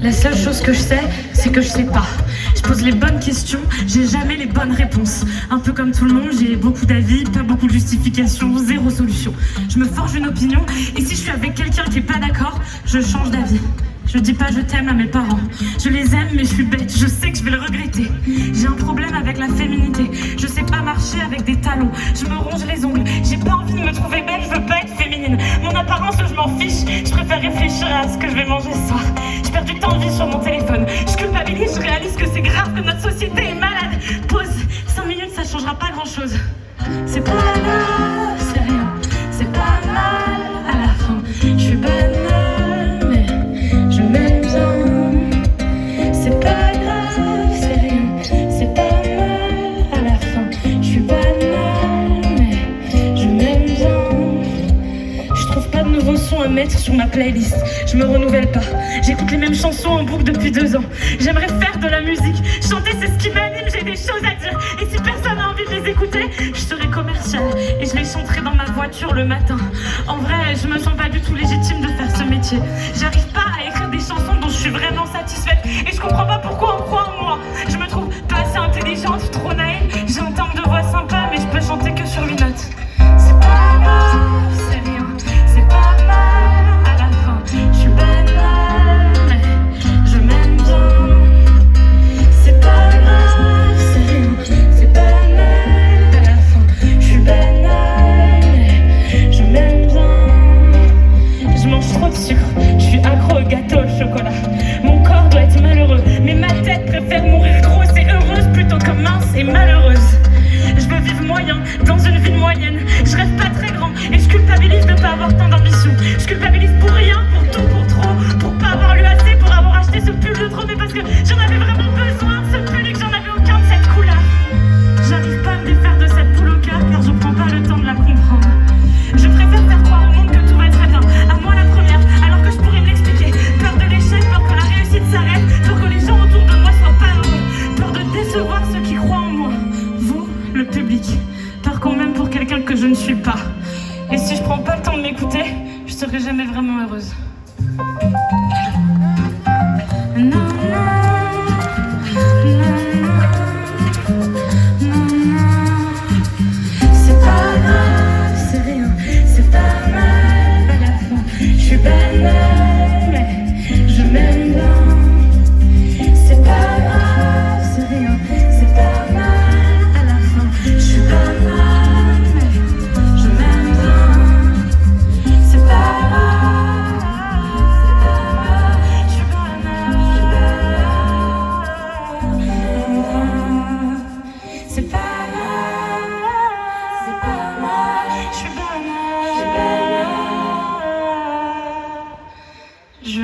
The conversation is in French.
La seule chose que je sais, c'est que je sais pas. Je pose les bonnes questions, j'ai jamais les bonnes réponses. Un peu comme tout le monde, j'ai beaucoup d'avis, pas beaucoup de justifications, zéro solution. Je me forge une opinion, et si je suis avec quelqu'un qui est pas d'accord, je change d'avis. Je dis pas je t'aime à mes parents. Je les aime mais je suis bête, je sais que je vais le regretter. J'ai un problème avec la féminité. Je sais pas marcher avec des talons. Je me ronge les ongles. J'ai pas envie de me trouver belle, je veux pas être féminine. Mon apparence, je m'en fiche. Je préfère réfléchir à ce que je vais manger ce soir. Je perds du temps de vie sur mon téléphone. Je culpabilise, je réalise que c'est grave que notre société est malade. Pause, 5 minutes ça changera pas grand chose. C'est pas grave, c'est rien. C'est pas mal à la fin. Je suis banale. À mettre sur ma playlist, je me renouvelle pas, j'écoute les mêmes chansons en boucle depuis 2 ans. J'aimerais faire de la musique, chanter c'est ce qui m'anime, j'ai des choses à dire. Et si personne n'a envie de les écouter, je serai commerciale et je les chanterai dans ma voiture le matin. En vrai, je me sens pas du tout légitime de faire ce métier. J'arrive pas à écrire des chansons dont je suis vraiment satisfaite et je comprends pas pourquoi on croit en moi. Je me trouve pas assez intelligente, trop naïve. J'ai un timbre de voix sympa mais je peux chanter que sur 8 notes. C'est pas grave, c'est rien, c'est pas mal. Je suis banale, mais je m'aime bien. C'est pas grave, c'est rien, c'est banal. À la fin, je suis banale, mais je m'aime bien. Je mange trop de sucre, je suis accro au gâteau au chocolat. Mon corps doit être malheureux, mais ma tête préfère mourir grosse et heureuse plutôt que mince et malheureuse. Je veux vivre moyen, dans une ville moyenne. Je rêve pas très grand et je culpabilise de pas avoir tant d'ambition. Je culpabilise pour rien, pour tout, pour trop, pour pas avoir lu assez, pour avoir acheté ce pull de trop, mais parce que j'en avais vraiment besoin de ce pull et que j'en avais aucun de cette couleur. J'arrive pas à me défaire de cette poule au cœur car je prends pas le temps de la comprendre. Je préfère faire croire au monde que tout va très bien, à moi la première, alors que je pourrais me l'expliquer. Peur de l'échec, peur que la réussite s'arrête, peur que les gens autour de moi soient pas heureux, peur de décevoir ceux qui croient en moi. Vous, le public, peur qu'on m'aime pour quelqu'un que je ne suis pas. Et si je prends pas le temps de m'écouter, je serai jamais vraiment heureuse. Non, non, non, non, non. C'est pas grave, c'est rien, c'est pas mal. À la fin, je suis banale, mais je m'aime bien. C'est pas grave, c'est rien, c'est pas mal. À la fin, je suis banale, mais je m'aime bien. C'est pas grave, je suis banale. C'est pas grave, c'est pas mal. Je suis banale. Je